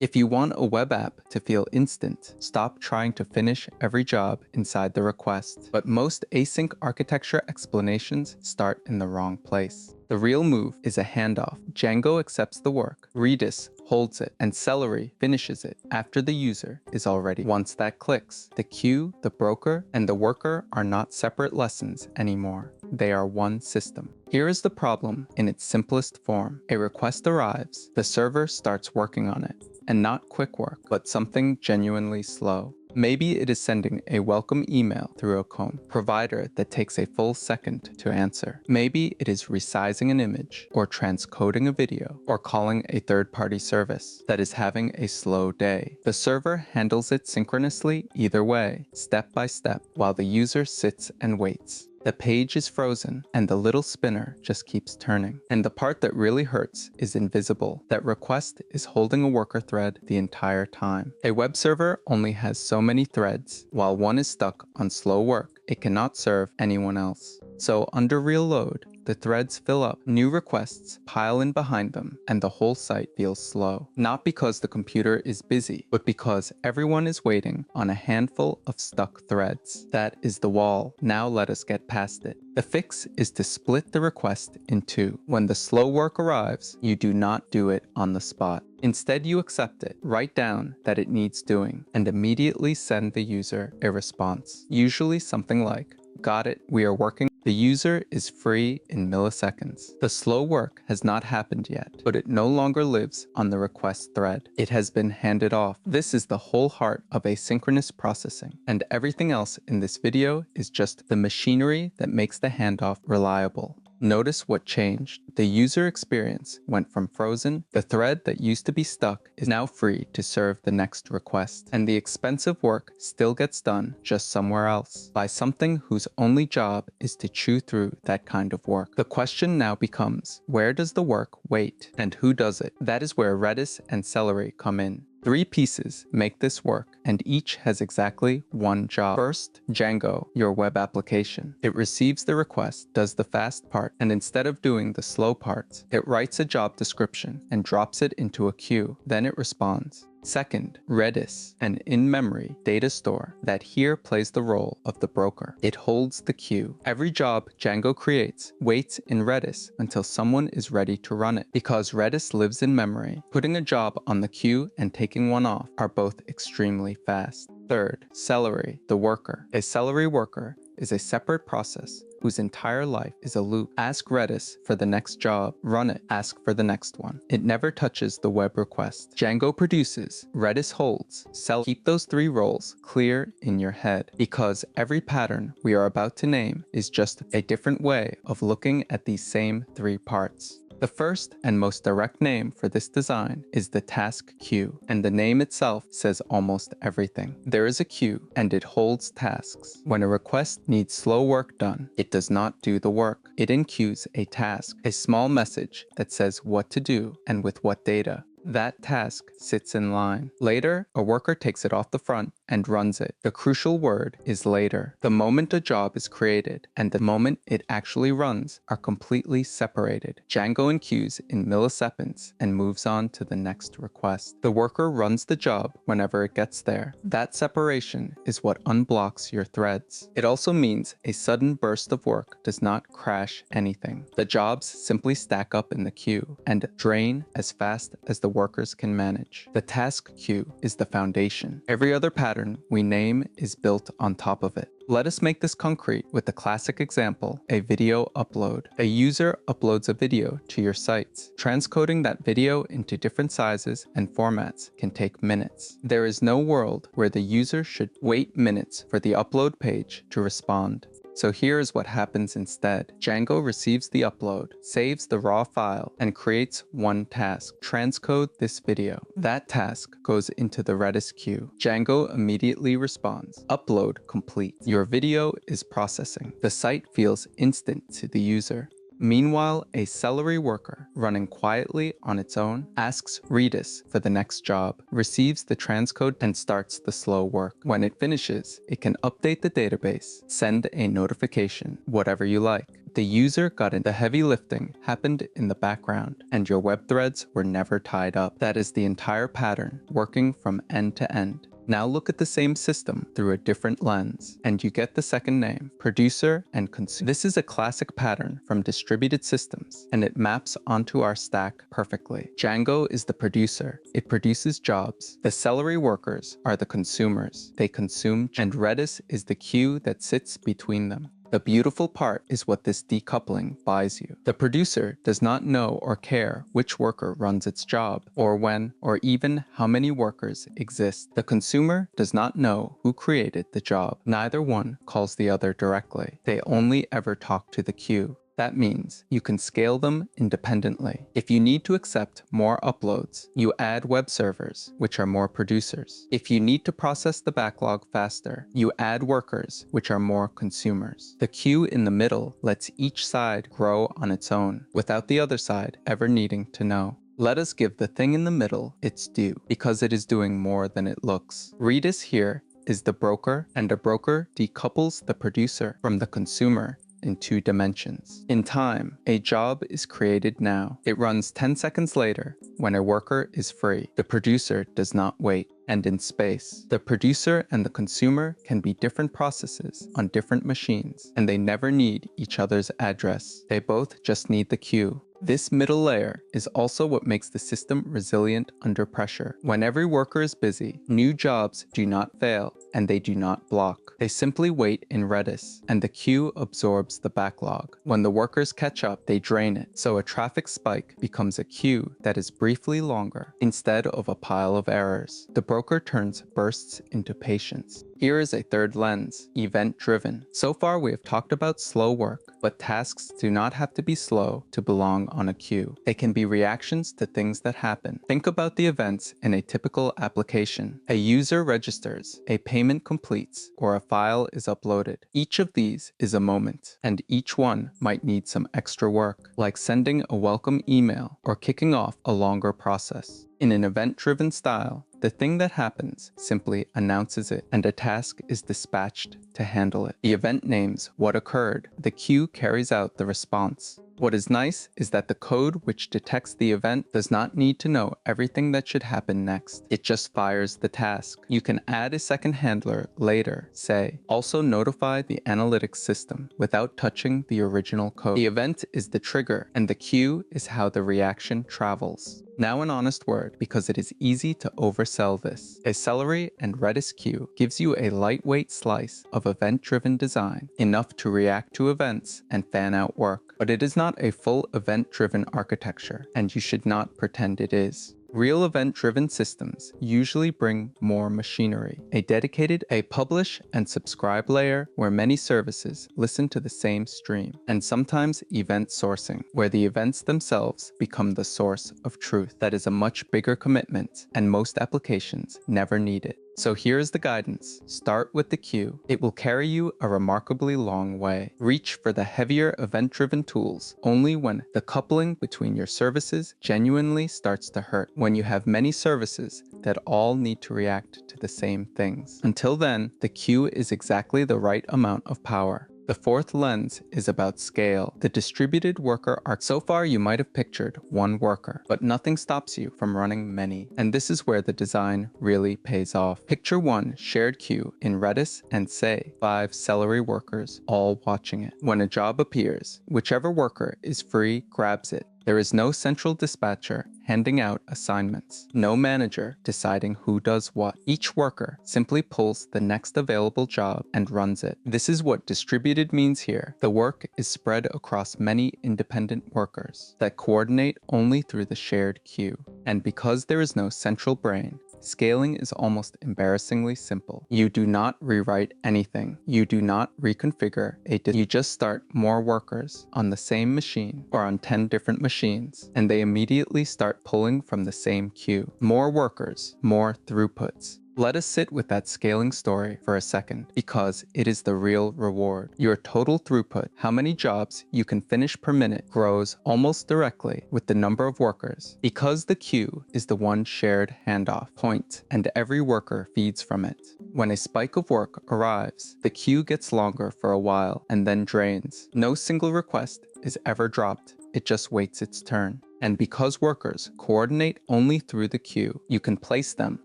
If you want a web app to feel instant, stop trying to finish every job inside the request. But most async architecture explanations start in the wrong place. The real move is a handoff. Django accepts the work, Redis holds it, and Celery finishes it after the user is already. Once that clicks, the queue, the broker, and the worker are not separate lessons anymore. They are one system. Here is the problem in its simplest form. A request arrives, the server starts working on it, and not quick work, but something genuinely slow. Maybe it is sending a welcome email through a COM provider that takes a full second to answer. Maybe it is resizing an image, or transcoding a video, or calling a third-party service that is having a slow day. The server handles it synchronously either way, step by step, while the user sits and waits. The page is frozen, and the little spinner just keeps turning. And the part that really hurts is invisible. That request is holding a worker thread the entire time. A web server only has so many threads. While one is stuck on slow work, it cannot serve anyone else. So under real load, the threads fill up, new requests pile in behind them, and the whole site feels slow. Not because the computer is busy, but because everyone is waiting on a handful of stuck threads. That is the wall. Now let us get past it. The fix is to split the request in two. When the slow work arrives, you do not do it on the spot. Instead, you accept it, write down that it needs doing, and immediately send the user a response. Usually something like, "Got it, we are working." The user is free in milliseconds. The slow work has not happened yet, but it no longer lives on the request thread. It has been handed off. This is the whole heart of asynchronous processing, and everything else in this video is just the machinery that makes the handoff reliable. Notice what changed. The user experience went from frozen. The thread that used to be stuck is now free to serve the next request. And the expensive work still gets done just somewhere else by something whose only job is to chew through that kind of work. The question now becomes, where does the work wait and who does it? That is where Redis and Celery come in. 3 pieces make this work, and each has exactly one job. First, Django, your web application. It receives the request, does the fast part, and instead of doing the slow parts, it writes a job description and drops it into a queue. Then it responds. Second, Redis, an in-memory data store that here plays the role of the broker. It holds the queue. Every job Django creates waits in Redis until someone is ready to run it. Because Redis lives in memory, putting a job on the queue and taking one off are both extremely fast. Third, Celery, the worker. A Celery worker is a separate process whose entire life is a loop. Ask Redis for the next job, run it, ask for the next one. It never touches the web request. Django Produces, Redis Holds, Keep those 3 roles clear in your head, because every pattern we are about to name is just a different way of looking at these same 3 parts. The first and most direct name for this design is the task queue, and the name itself says almost everything. There is a queue, and it holds tasks. When a request needs slow work done, it does not do the work. It enqueues a task, a small message that says what to do and with what data. That task sits in line. Later, a worker takes it off the front and runs it. The crucial word is later. The moment a job is created and the moment it actually runs are completely separated. Django enqueues in milliseconds and moves on to the next request. The worker runs the job whenever it gets there. That separation is what unblocks your threads. It also means a sudden burst of work does not crash anything. The jobs simply stack up in the queue and drain as fast as the workers can manage. The task queue is the foundation. Every other pattern we name is built on top of it. Let us make this concrete with the classic example, a video upload. A user uploads a video to your sites. Transcoding that video into different sizes and formats can take minutes. There is no world where the user should wait minutes for the upload page to respond. So here is what happens instead. Django receives the upload, saves the raw file, and creates one task. Transcode this video. That task goes into the Redis queue. Django immediately responds. Upload complete. Your video is processing. The site feels instant to the user. Meanwhile, a Celery worker, running quietly on its own, asks Redis for the next job, receives the transcode, and starts the slow work. When it finishes, it can update the database, send a notification, whatever you like. The user got in. The heavy lifting happened in the background, and your web threads were never tied up. That is the entire pattern, working from end to end. Now look at the same system through a different lens, and you get the second name, producer and consumer. This is a classic pattern from distributed systems, and it maps onto our stack perfectly. Django is the producer. It produces jobs. The Celery workers are the consumers. They consume, and Redis is the queue that sits between them. The beautiful part is what this decoupling buys you. The producer does not know or care which worker runs its job, or when, or even how many workers exist. The consumer does not know who created the job. Neither one calls the other directly. They only ever talk to the queue. That means you can scale them independently. If you need to accept more uploads, you add web servers, which are more producers. If you need to process the backlog faster, you add workers, which are more consumers. The queue in the middle lets each side grow on its own, without the other side ever needing to know. Let us give the thing in the middle its due, because it is doing more than it looks. Redis here is the broker, and a broker decouples the producer from the consumer in 2 dimensions. In time, a job is created now. It runs 10 seconds later when a worker is free. The producer does not wait. And in space, the producer and the consumer can be different processes on different machines, and they never need each other's address. They both just need the queue. This middle layer is also what makes the system resilient under pressure. When every worker is busy, new jobs do not fail, and they do not block. They simply wait in Redis, and the queue absorbs the backlog. When the workers catch up, they drain it, so a traffic spike becomes a queue that is briefly longer, instead of a pile of errors. The broker turns bursts into patience. Here is a third lens, event-driven. So far we have talked about slow work, but tasks do not have to be slow to belong on a queue. They can be reactions to things that happen. Think about the events in a typical application. A user registers, a payment completes, or a file is uploaded. Each of these is a moment, and each one might need some extra work, like sending a welcome email or kicking off a longer process. In an event-driven style, the thing that happens simply announces it, and a task is dispatched to handle it. The event names what occurred. The queue carries out the response. What is nice is that the code which detects the event does not need to know everything that should happen next. It just fires the task. You can add a second handler later, say, also notify the analytics system without touching the original code. The event is the trigger, and the queue is how the reaction travels. Now an honest word, because it is easy to oversell this. A Celery and Redis queue gives you a lightweight slice of event-driven design, enough to react to events and fan out work. But it is not a full event-driven architecture, and you should not pretend it is. Real event-driven systems usually bring more machinery, a publish and subscribe layer where many services listen to the same stream, and sometimes event sourcing, where the events themselves become the source of truth. That is a much bigger commitment, and most applications never need it. So here's the guidance. Start with the queue. It will carry you a remarkably long way. Reach for the heavier event-driven tools only when the coupling between your services genuinely starts to hurt, when you have many services that all need to react to the same things. Until then, the queue is exactly the right amount of power. The fourth lens is about scale. The distributed worker arc. So far you might have pictured one worker, but nothing stops you from running many. And this is where the design really pays off. Picture one shared queue in Redis and say 5 Celery workers all watching it. When a job appears, whichever worker is free grabs it. There is no central dispatcher handing out assignments, no manager deciding who does what. Each worker simply pulls the next available job and runs it. This is what distributed means here. The work is spread across many independent workers that coordinate only through the shared queue. And because there is no central brain, scaling is almost embarrassingly simple. You do not rewrite anything. You do not reconfigure you just start more workers on the same machine or on 10 different machines, and they immediately start pulling from the same queue. More workers, more throughputs. Let us sit with that scaling story for a second, because it is the real reward. Your total throughput, how many jobs you can finish per minute, grows almost directly with the number of workers, because the queue is the one shared handoff point, and every worker feeds from it. When a spike of work arrives, the queue gets longer for a while and then drains. No single request is ever dropped. It just waits its turn. And because workers coordinate only through the queue, you can place them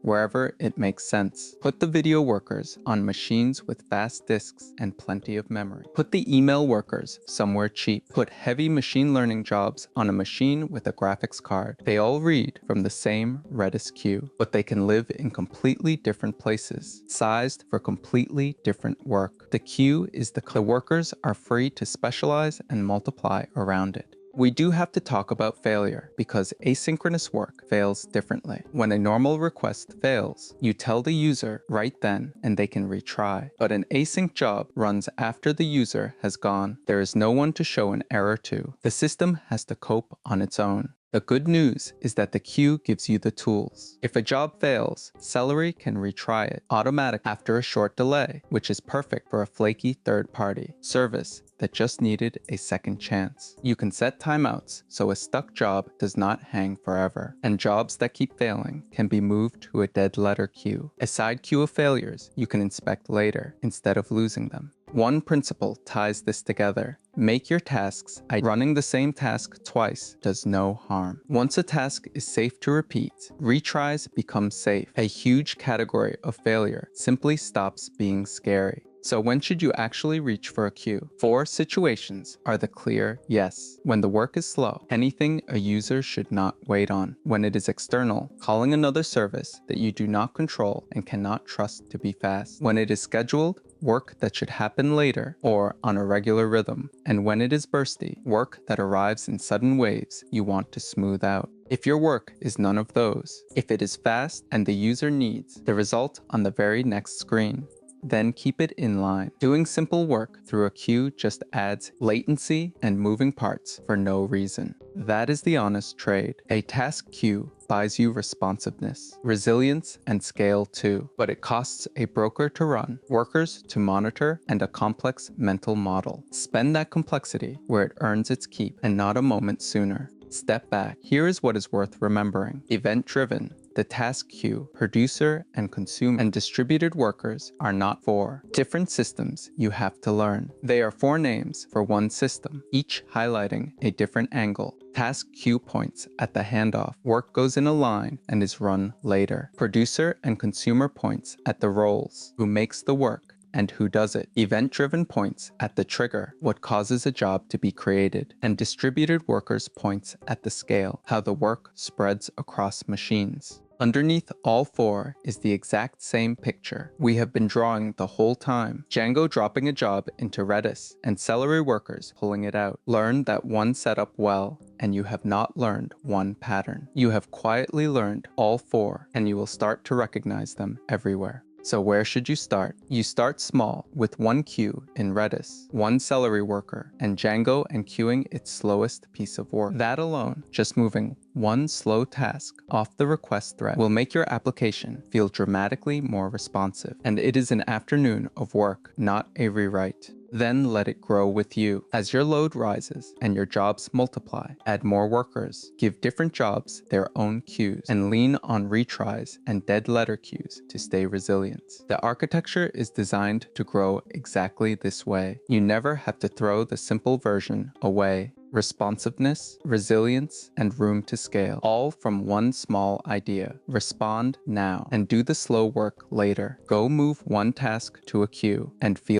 wherever it makes sense. Put the video workers on machines with fast disks and plenty of memory. Put the email workers somewhere cheap. Put heavy machine learning jobs on a machine with a graphics card. They all read from the same Redis queue, but they can live in completely different places, sized for completely different work. The queue is the workers are free to specialize and multiply around it. We do have to talk about failure, because asynchronous work fails differently. When a normal request fails, you tell the user right then and they can retry. But an async job runs after the user has gone. There is no one to show an error to. The system has to cope on its own. The good news is that the queue gives you the tools. If a job fails, Celery can retry it automatically after a short delay, which is perfect for a flaky third-party service that just needed a second chance. You can set timeouts so a stuck job does not hang forever, and jobs that keep failing can be moved to a dead letter queue, a side queue of failures you can inspect later instead of losing them. One principle ties this together. Make your tasks. Running the same task twice does no harm. Once a task is safe to repeat, retries become safe. A huge category of failure simply stops being scary. So when should you actually reach for a queue? 4 situations are the clear yes. When the work is slow, anything a user should not wait on. When it is external, calling another service that you do not control and cannot trust to be fast. When it is scheduled, work that should happen later or on a regular rhythm. And when it is bursty, work that arrives in sudden waves you want to smooth out. If your work is none of those, if it is fast and the user needs the result on the very next screen, then keep it in line. Doing simple work through a queue just adds latency and moving parts for no reason. That is the honest trade. A task queue buys you responsiveness, resilience, and scale too, but it costs a broker to run, workers to monitor, and a complex mental model. Spend that complexity where it earns its keep and not a moment sooner. Step back. Here is what is worth remembering. Event-driven. The task queue, producer and consumer, and distributed workers are not 4 different systems you have to learn. They are 4 names for one system, each highlighting a different angle. Task queue points at the handoff. Work goes in a line and is run later. Producer and consumer points at the roles, who makes the work and who does it. Event-driven points at the trigger, what causes a job to be created. And distributed workers points at the scale, how the work spreads across machines. Underneath all 4 is the exact same picture we have been drawing the whole time. Django dropping a job into Redis and Celery workers pulling it out. Learn that one setup well, and you have not learned one pattern. You have quietly learned all 4, and you will start to recognize them everywhere. So where should you start? You start small with one queue in Redis, one Celery worker, and Django and queuing its slowest piece of work. That alone, just moving one slow task off the request thread, will make your application feel dramatically more responsive. And it is an afternoon of work, not a rewrite. Then let it grow with you. As your load rises and your jobs multiply, add more workers, give different jobs their own queues, and lean on retries and dead letter queues to stay resilient. The architecture is designed to grow exactly this way. You never have to throw the simple version away. Responsiveness, resilience, and room to scale, all from one small idea. Respond now and do the slow work later. Go move one task to a queue and feel